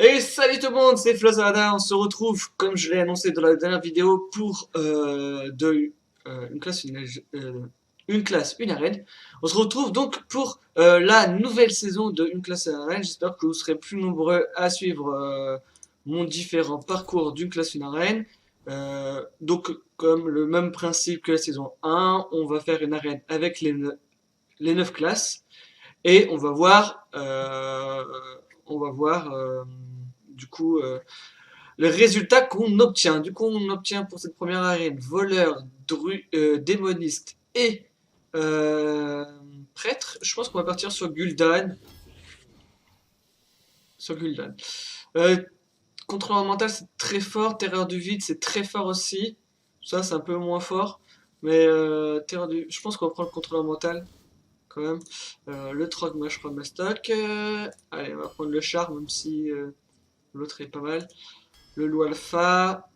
Et salut tout le monde, c'est Flazada. On se retrouve, comme je l'ai annoncé dans la dernière vidéo, pour une classe, une classe, une arène. On se retrouve donc pour la nouvelle saison de Une classe, une arène. J'espère que vous serez plus nombreux à suivre mon différent parcours d'une classe, une arène. Donc, comme le même principe que la saison 1, on va faire une arène avec les 9 classes. Et on va voir du coup le résultat qu'on obtient. Du coup, on obtient pour cette première arène voleur, démoniste et euh, prêtre. Je pense qu'on va partir sur Gul'dan. Sur Gul'dan. Euh, Contrôleur mental, c'est très fort. Terreur du vide, c'est très fort aussi. Ça, c'est un peu moins fort. Mais je pense qu'on va prendre le contrôleur mental quand même. Le Trogma, je prends ma stock. Allez, on va prendre le char, même si l'autre est pas mal. Le loup alpha.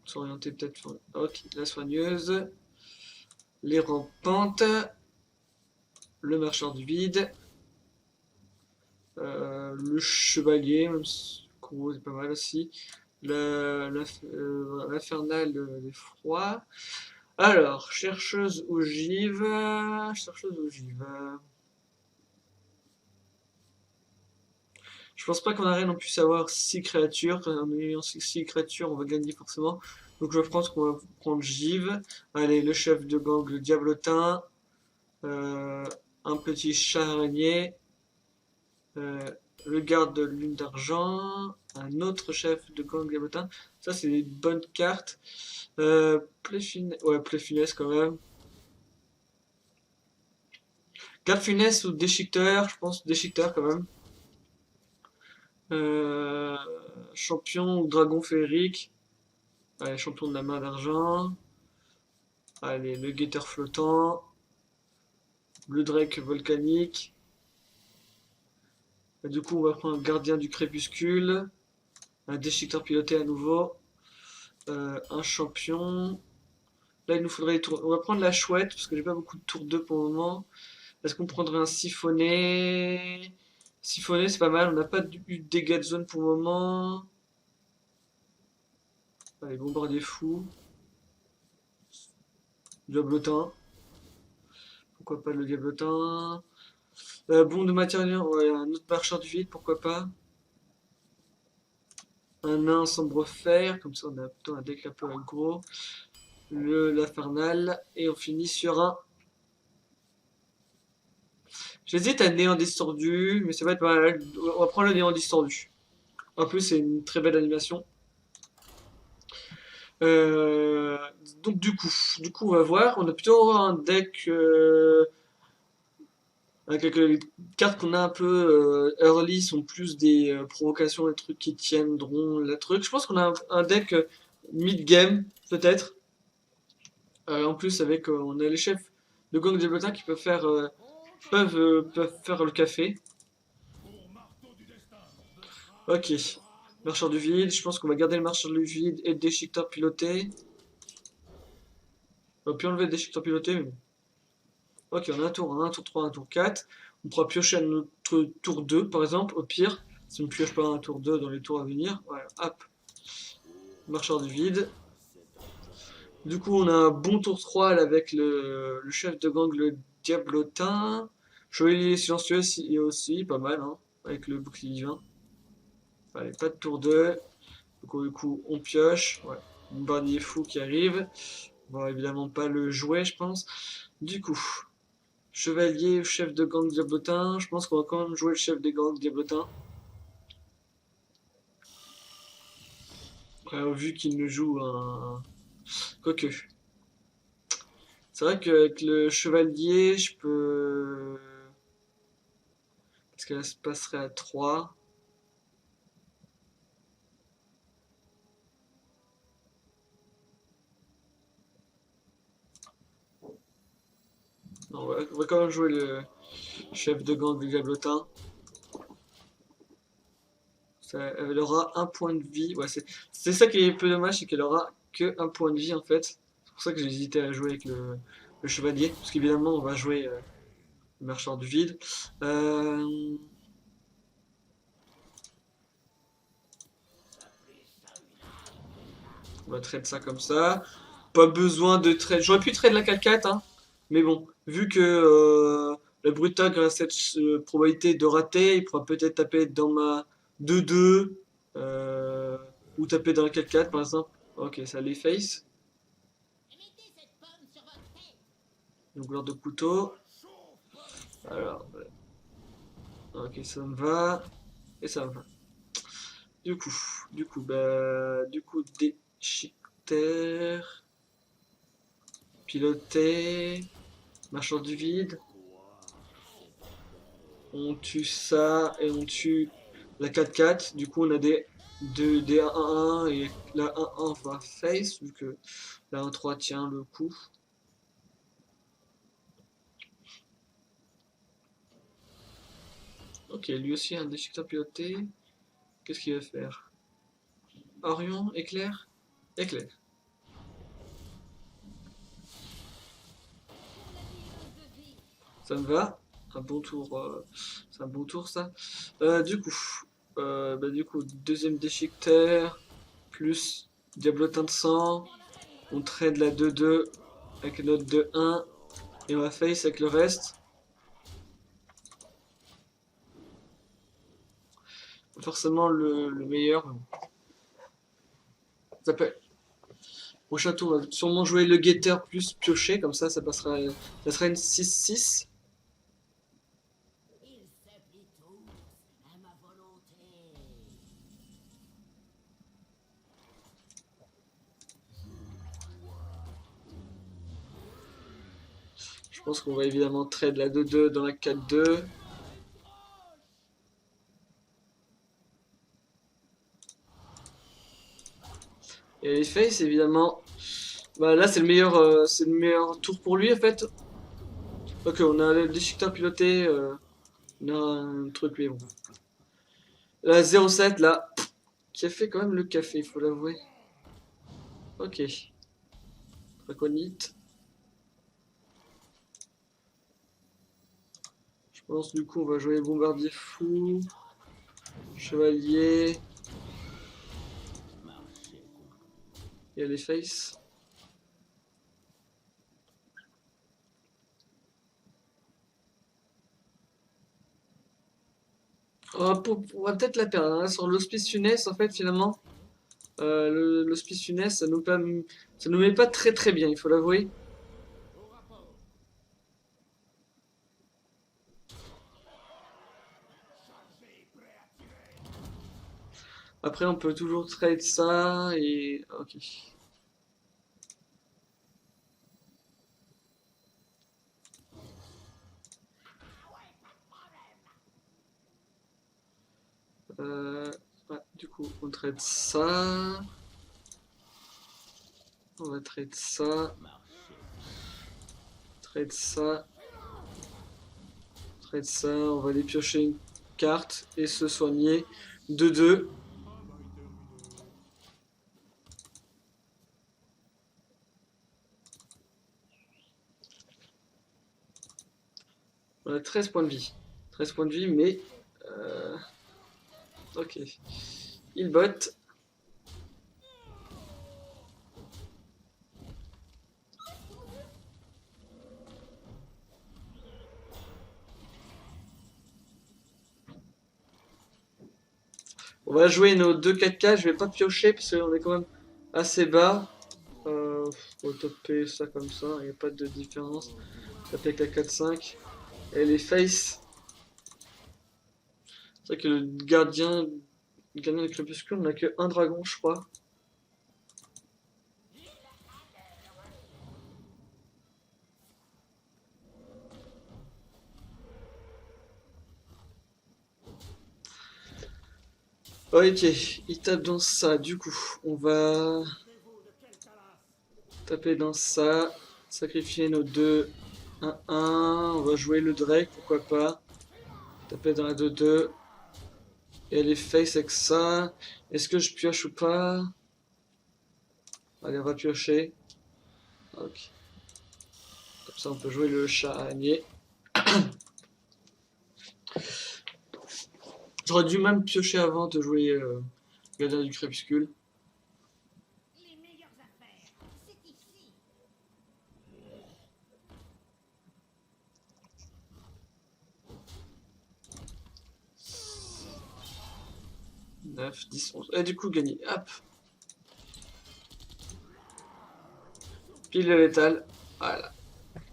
S'orienter peut-être sur ok, la soigneuse. Les rampantes. Le marcheur du vide. Le chevalier, même si gros, c'est pas mal aussi. L'infernal des froids. Alors, chercheuse ogive. Chercheuse ogive. Je pense pas qu'en arène on puisse avoir 6 créatures. En ayant 6 créatures, on va gagner forcément. Donc je pense qu'on va prendre Give. Allez, le chef de gang, le diablotin. euh, un petit chat araignée. euh, le garde de lune d'argent. Un autre chef de gang diablotin. Ça, c'est des bonnes cartes. Ouais, Pléfinesse quand même. Garde funeste ou déchiqueteur, je pense déchiqueteur quand même. Euh, Champion ou dragon féerique. Allez, champion de la main d'argent. Allez, le guetteur flottant. Le drake volcanique. Et du coup, on va prendre un gardien du crépuscule. Un déchiqueteur piloté à nouveau. Un champion. Là, il nous faudrait les tours. On va prendre la chouette, parce que j'ai pas beaucoup de tours 2 pour le moment. Est-ce qu'on prendrait un siphonné? Siphonné, c'est pas mal. On n'a pas eu de dégâts de zone pour le moment. Allez, bombardier fou. Diablotin. Pourquoi pas le diablotin? Bon de matériel, ouais, un autre marcheur du vide, pourquoi pas? Un nain sombre fer, comme ça on a plutôt un deck un peu aggro. L'Infernal, et on finit sur un. J'hésite à néant distordu, mais ça va être pas mal. On va prendre le néant distordu. En plus, c'est une très belle animation. Euh, donc du coup, on va voir. On a plutôt un deck avec les cartes qu'on a un peu early sont plus des provocations, des trucs qui tiendront la truc. Je pense qu'on a un deck mid-game, peut-être. En plus, avec on a les chefs de gang des Diablotin qui peuvent faire le café. Ok. Marcheur du vide, je pense qu'on va garder le marcheur du vide et le déchiqueteur piloté. On va plus enlever le déchiqueteur piloté, mais bon. Ok, on a un tour 1, un tour 3, un tour 4. On pourra piocher à notre tour 2, par exemple, au pire. Si on ne pioche pas un tour 2 dans les tours à venir. Voilà, hop. Marcheur du vide. Du coup, on a un bon tour 3 là, avec le chef de gang, le diablotin. Chevalier silencieux aussi, pas mal, hein, avec le bouclier divin. Allez, pas de tour 2. Du coup, on pioche. Ouais. Bombardier fou qui arrive. On va évidemment pas le jouer, je pense. Du coup, chevalier, chef de gang diablotin. Je pense qu'on va quand même jouer le chef des gangs diablotin. Vu qu'il ne joue un. Quoique. C'est vrai qu'avec le chevalier, je peux. Parce qu'elle se passerait à 3. Non, on va quand même jouer le chef de gang du diablotin. Elle aura un point de vie. Ouais, c'est ça qui est un peu dommage, c'est qu'elle aura que un point de vie en fait. C'est pour ça que j'ai hésité à jouer avec le chevalier. Parce qu'évidemment, on va jouer le marcheur du vide. Euh, On va trade ça comme ça. Pas besoin de trade. J'aurais pu trade la 4-4, hein. Mais bon, vu que la Brutag a cette probabilité de rater, il pourra peut-être taper dans ma 2-2 euh, ou taper dans la 4-4 par exemple. Ok, ça les face. Donc de couteau. Alors, ok, ça me va. Et ça me va. Du coup, déchiqueter, piloter, marchand du vide. On tue ça et on tue la 4-4. Du coup, on a des 1-1 et la 1-1 va face, vu que la 1-3 tient le coup. Ok, lui aussi un déchiqueteur piloté. Qu'est-ce qu'il va faire? Orion, éclair? Éclair. Ça me va. Un bon tour. C'est un bon tour ça. Du coup, deuxième déchiqueteur. Plus diablotin de sang. On trade la 2-2 avec notre 2-1. Et on va face avec le reste. Forcément le meilleur. Ça peut... Prochain tour, on va sûrement jouer le guetteur plus piocher. Comme ça passera. Ça sera une 6-6. Je pense qu'on va évidemment trade la 2-2 dans la 4-2. Et les face, évidemment. Bah là, c'est le meilleur tour pour lui, en fait. Ok, on a le déchiqueteur piloté. On a un truc, mais bon. La 0,7, là, qui a fait quand même le café, il faut l'avouer. Ok. Draconite. Je pense, du coup, on va jouer bombardier fou. Chevalier. Il y a les faces. On va peut-être la perdre, hein. Sur l'hospice funeste, en fait, finalement, l'hospice funeste, ça nous met pas très très bien, il faut l'avouer. Après, on peut toujours trade ça et... Ok. Ouais, du coup, on trade ça. On va trade ça. Trade ça. Trade ça. On va aller piocher une carte et se soigner. 2-2. On a 13 points de vie. 13 points de vie, mais... Ok. Il botte. On va jouer nos 2 4K. Je vais pas piocher parce qu'on est quand même assez bas. Faut taper ça comme ça. Il n'y a pas de différence. Taper avec la 4-5. Et les face. C'est vrai que le gardien du crépuscule, on n'a que un dragon, je crois. Ok, il tape dans ça. Du coup, on va taper dans ça. Sacrifier nos deux 1-1. On va jouer le Drake, pourquoi pas. Taper dans la 2-2. Et les face avec ça. Est-ce que je pioche ou pas? Allez, on va piocher. Ok. Comme ça, on peut jouer le chat araignée. J'aurais dû même piocher avant de jouer Gardien du Crépuscule. 9, 10, 11. Et du coup, gagné. Hop. Pile de létal. Voilà.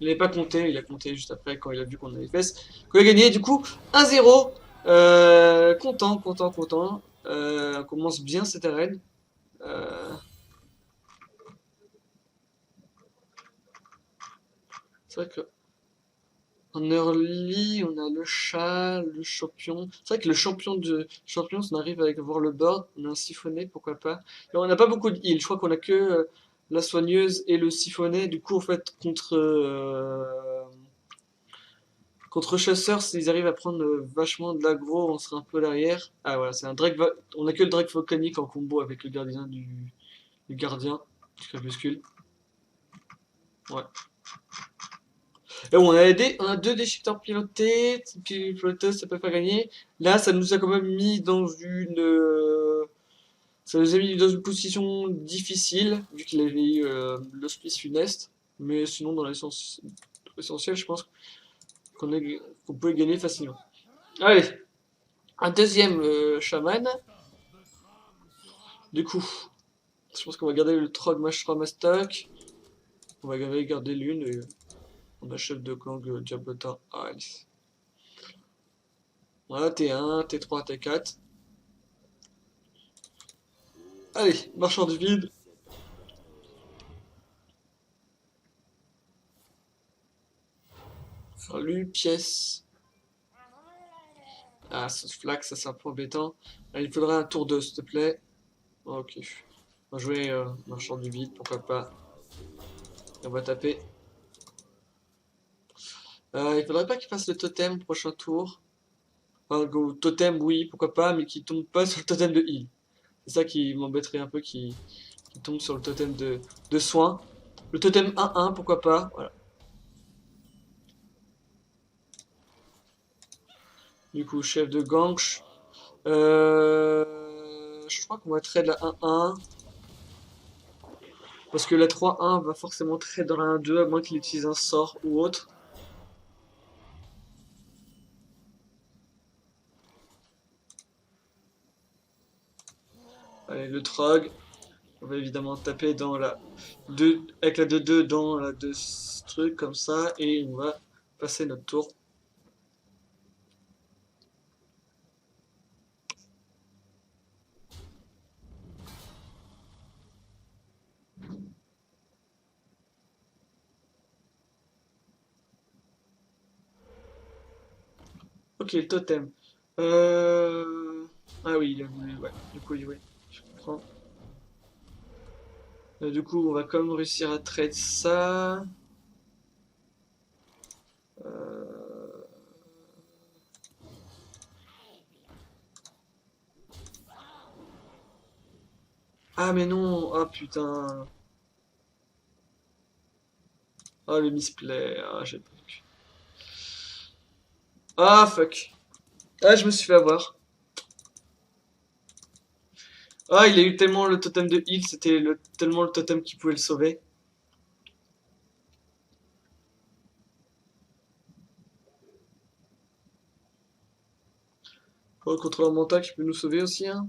Il n'avait pas compté, il a compté juste après quand il a vu qu'on avait fait. Qu'on a gagné, du coup, 1-0. Content, content, content. On commence bien cette arène. Euh, c'est vrai que en early, on a le chat, le champion. C'est vrai que le champion de champion, on arrive avec voir le board, on a un siphonné, pourquoi pas. Alors, on n'a pas beaucoup de heal, je crois qu'on a que la soigneuse et le siphonné. Du coup, en fait, contre chasseurs, s'ils arrivent à prendre vachement de l'aggro, on sera un peu derrière. Ah voilà, c'est un Drake. On a que le Drake volcanique en combo avec le gardien du gardien du crépuscule. Ouais. Et bon, on a deux déchiqueteurs pilotés, ça peut pas gagner. Là, ça nous a quand même mis dans ça nous a mis dans une position difficile, vu qu'il avait eu l'hospice funeste. Mais sinon, dans l'essentiel, je pense qu'on peut gagner facilement. Allez, un deuxième chaman. Du coup, je pense qu'on va garder le Trog Mashra Stock. On va garder l'une et on achète de gang Diablota à Alice. Voilà, T1, T3, T4. Allez, marchand du vide. Salut, pièce. Ah, ce flag, ça c'est un peu embêtant. Allez, il faudrait un tour 2, s'il te plaît. Ok. On va jouer marchand du vide, pourquoi pas. Et on va taper. Il faudrait pas qu'il fasse le totem prochain tour. Enfin, go, totem, oui, pourquoi pas, mais qu'il tombe pas sur le totem de heal. C'est ça qui m'embêterait un peu, qu'il tombe sur le totem de soin. Le totem 1-1, pourquoi pas. Voilà. Du coup, chef de gank. Je crois qu'on va trade la 1-1. Parce que la 3-1 va forcément trade dans la 1-2, à moins qu'il utilise un sort ou autre. Allez, le Trog. On va évidemment taper dans la 2, avec la 2-2 dans la 2 truc comme ça. Et on va passer notre tour. Ok, le totem. Ah oui, il a voulu. Ouais, du coup, oui, je comprends. Du coup, on va quand même réussir à trade ça. Euh, Ah, mais non! Ah, putain! Ah, le misplay. Ah, j'ai pas vu. Ah, fuck! Ah, je me suis fait avoir. Ah, il a eu tellement le totem de heal, c'était tellement le totem qui pouvait le sauver. Oh, le contrôleur mental qui peut nous sauver aussi, hein.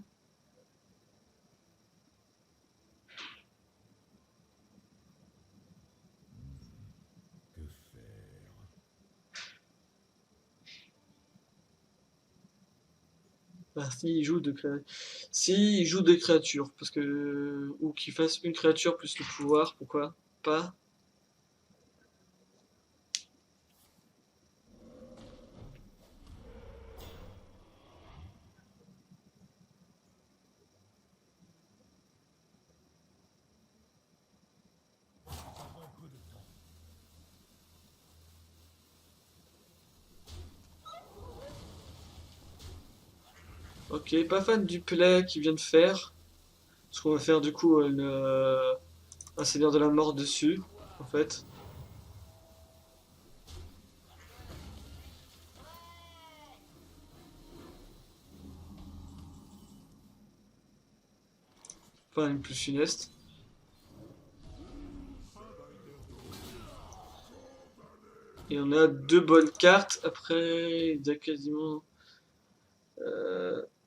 Ah, si, il joue des créatures, parce que. Ou qu'il fasse une créature plus le pouvoir, pourquoi pas? Ok, pas fan du play qu'il vient de faire. Parce qu'on va faire du coup un seigneur de la mort dessus, en fait. Enfin, une plus funeste. Et on a deux bonnes cartes. Après, il y a quasiment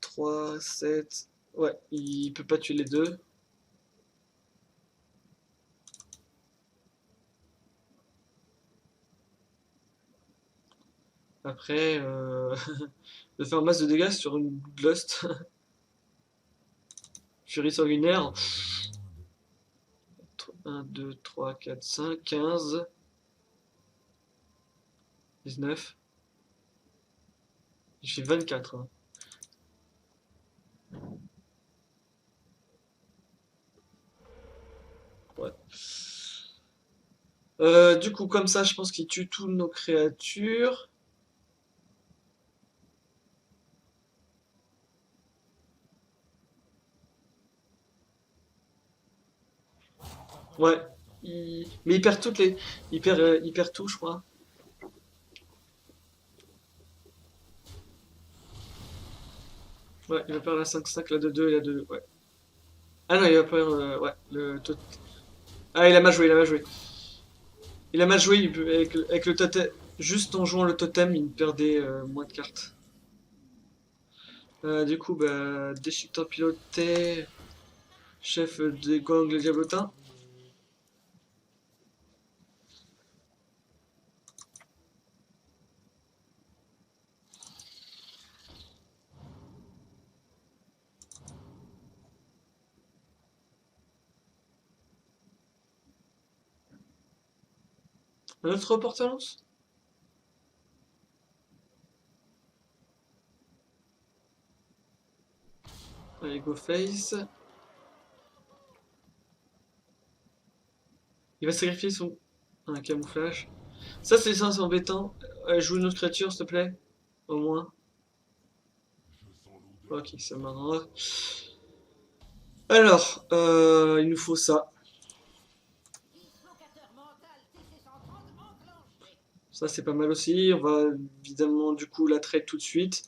3, 7. Ouais, il peut pas tuer les deux. Après, de faire masse de dégâts sur une Bloodlust, Furie sanguinaire. 1, 2, 3, 4, 5, 15, 19. J'ai 24. Hein. Ouais. Du coup, comme ça, je pense qu'il tue toutes nos créatures. Ouais. Mais il perd toutes les. Il perd tout, je crois. Ouais, il va perdre la 5-5, la 2-2 et la 2-2. Ouais. Ah non, il va perdre. Ouais, Ah, il a mal joué, il a mal joué. Il a mal joué avec le totem. Juste en jouant le totem, il perdait moins de cartes. Du coup, bah, déchiqueteur piloté, chef des gangs, les diablotins. Un autre porte-lance. Allez, go face. Il va sacrifier son. Un camouflage. Ça, c'est embêtant. Joue une autre créature, s'il te plaît. Au moins. Ok, ça m'arrange. Alors, il nous faut ça. Ça, c'est pas mal aussi. On va évidemment, du coup, la trade tout de suite.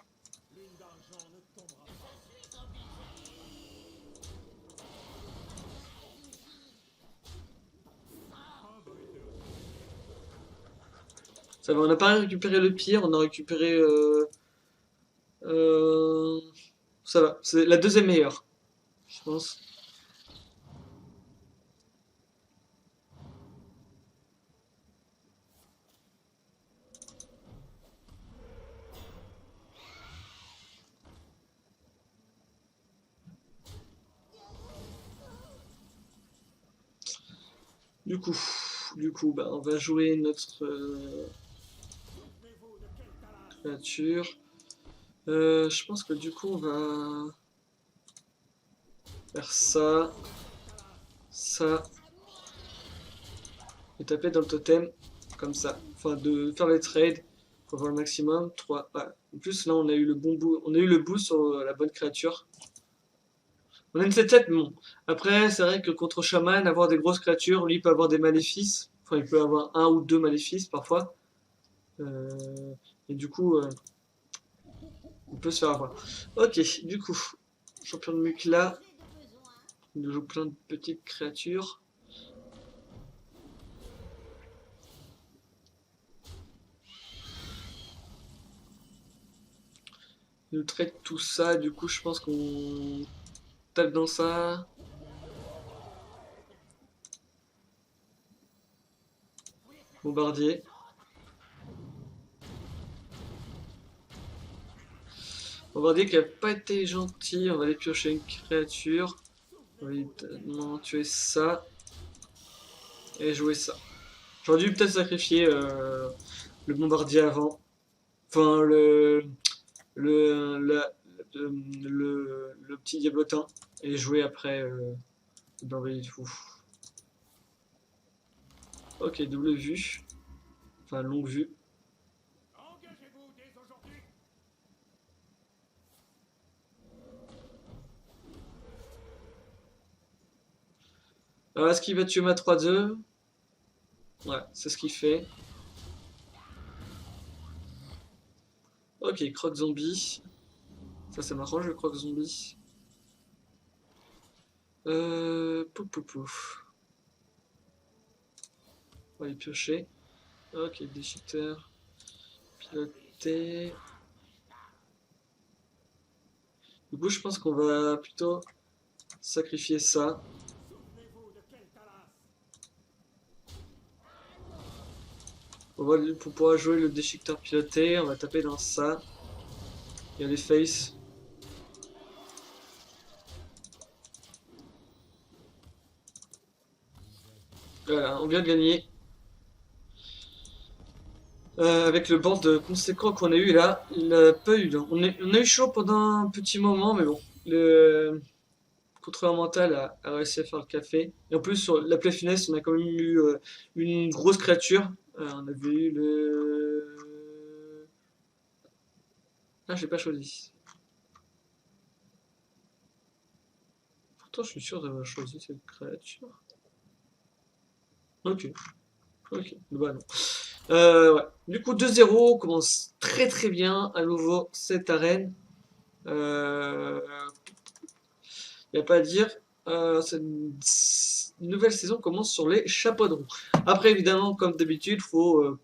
Ça va, on n'a pas récupéré le pire, on a récupéré. Euh, ça va, c'est la deuxième meilleure, je pense. Du coup, bah, on va jouer notre créature. Je pense que du coup, on va faire ça, ça, et taper dans le totem, comme ça. Enfin, de faire les trades pour avoir le maximum. 3. Ouais. En plus, là, on a eu le bon bout, on a eu le boost sur la bonne créature. On a une 7-7, mais bon. Après, c'est vrai que contre Shaman, avoir des grosses créatures, lui, il peut avoir des maléfices. Enfin, il peut avoir un ou deux maléfices parfois. Euh, et du coup, on peut se faire avoir. Ok, du coup, champion de Mukla. Il nous joue plein de petites créatures. Il nous traite tout ça. Du coup, je pense qu'on tape dans ça. Bombardier. Bombardier qui a pas été gentil. On va aller piocher une créature. On va évidemment tuer ça. Et jouer ça. J'aurais dû peut-être sacrifier le bombardier avant. Enfin, le, la- le petit diablotin. Et jouer après dans les fous. Ok, double vue. Enfin, longue vue. Alors, est-ce qu'il va tuer ma 3-2? Ouais, c'est ce qu'il fait. Ok, croque zombie. Ça m'arrange le croque zombie. Pouf pouf pouf. On va les piocher. Ok, déchiqueteur. Piloté. Du coup, je pense qu'on va plutôt sacrifier ça. Pour pouvoir jouer le déchiqueteur piloté, on va taper dans ça. Il y a les faces. Voilà, on vient de gagner. Avec le board conséquent qu'on a eu là, il n'a pas eu. On a eu chaud pendant un petit moment, mais bon. Le contrôleur mental a réussi à faire le café. Et en plus, sur la play finesse, on a quand même eu une grosse créature. On avait eu le. Ah, j'ai pas choisi. Pourtant, je suis sûr d'avoir choisi cette créature. Ok, ok, bah non. Ouais. Du coup, 2-0, on commence très très bien à nouveau cette arène. Euh, y a pas à dire. Cette nouvelle saison commence sur les chapeaux de roue. Après, évidemment, comme d'habitude, faut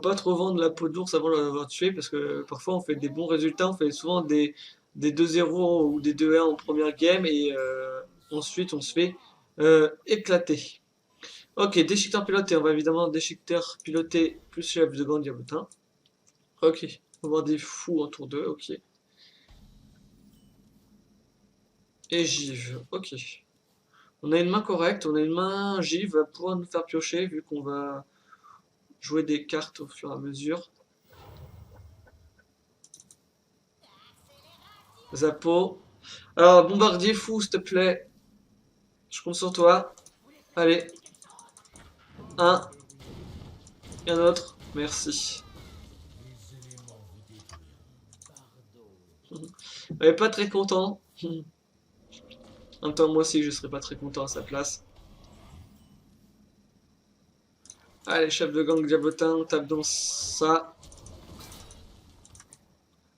pas trop vendre la peau d'ours avant de l'avoir tué parce que parfois on fait des bons résultats, on fait souvent des 2-0 ou des 2-1 en première game et ensuite on se fait éclater. Ok, déchiqueteur piloté, on va évidemment déchiqueteur piloté plus chef de bande diabotin. Ok, on va voir des fous en tour 2, ok. Et Give, ok. On a une main correcte, on a une main Give va pouvoir nous faire piocher vu qu'on va jouer des cartes au fur et à mesure. Zappo. Alors, bombardier fou, s'il te plaît. Je compte sur toi. Allez. Un. Et un autre. Merci. Elle est pas très content. En même temps, moi aussi, je serais pas très content à sa place. Allez, chef de gang diabotin, on tape dans ça.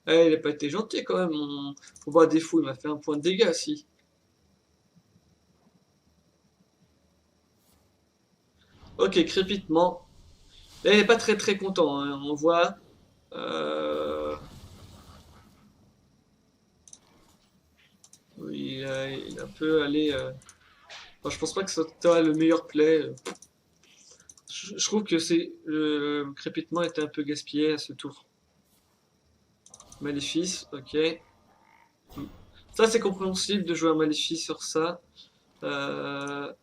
Eh, il a pas été gentil quand même. Faut voir des fous, il m'a fait un point de dégâts si. Ok, crépitement. Là, il est pas très très content, hein. On voit. Euh... Oui, il a un peu allé. Enfin, je pense pas que ce soit le meilleur play. Je trouve que le crépitement était un peu gaspillé à ce tour. Maléfice, ok. Ça, c'est compréhensible de jouer un maléfice sur ça. Euh,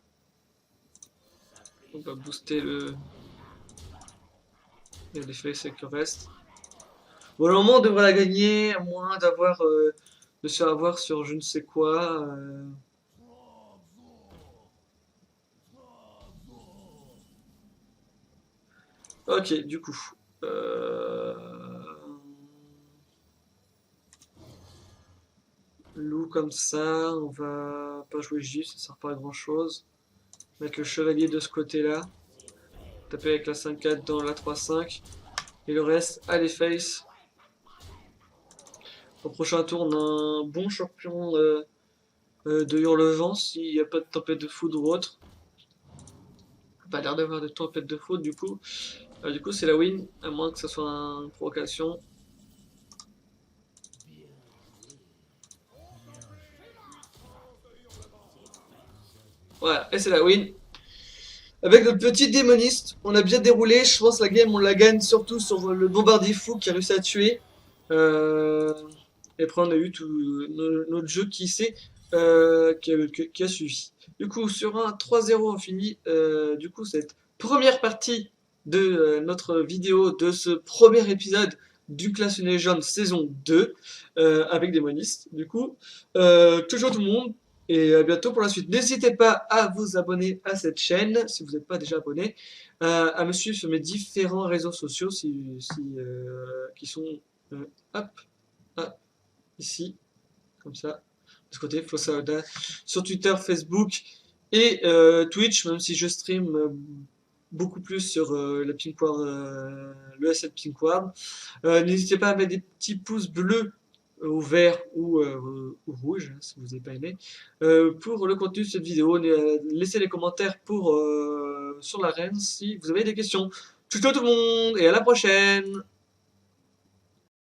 on va booster l'effet c'est que reste. Bon, normalement, on devrait la gagner, à moins de se faire avoir sur je ne sais quoi. Ok, du coup. Euh, Loup comme ça, on va pas jouer Gif, ça sert pas à grand chose. Mettre le chevalier de ce côté-là. Taper avec la 5-4 dans la 3-5. Et le reste, allez face. Au prochain tour, on a un bon champion de Hurlevent s'il n'y a pas de tempête de foudre ou autre. Pas l'air d'avoir de tempête de foudre du coup. Du coup, c'est la win, à moins que ce soit une provocation. Voilà, et c'est la win. Avec notre petit démoniste, on a bien déroulé. Je pense que la game, on la gagne surtout sur le bombardier fou qui a réussi à tuer. Euh, et après, on a eu tout notre jeu qui a suivi. Du coup, sur un 3-0, on finit du coup cette première partie de notre vidéo de ce premier épisode du Clash of Legends saison 2 avec des monistes. Du coup, toujours tout le monde et à bientôt pour la suite. N'hésitez pas à vous abonner à cette chaîne si vous n'êtes pas déjà abonné, à me suivre sur mes différents réseaux sociaux qui sont hop, hop, ici, comme ça, de ce côté, Flossauda, sur Twitter, Facebook et Twitch, même si je stream beaucoup plus sur la Pinkward, le S7 Pinkward. N'hésitez pas à mettre des petits pouces bleus ou vert ou rouge hein, si vous n'avez pas aimé pour le contenu de cette vidéo. Laissez les commentaires sur l'arène si vous avez des questions. Ciao tout le monde et à la prochaine.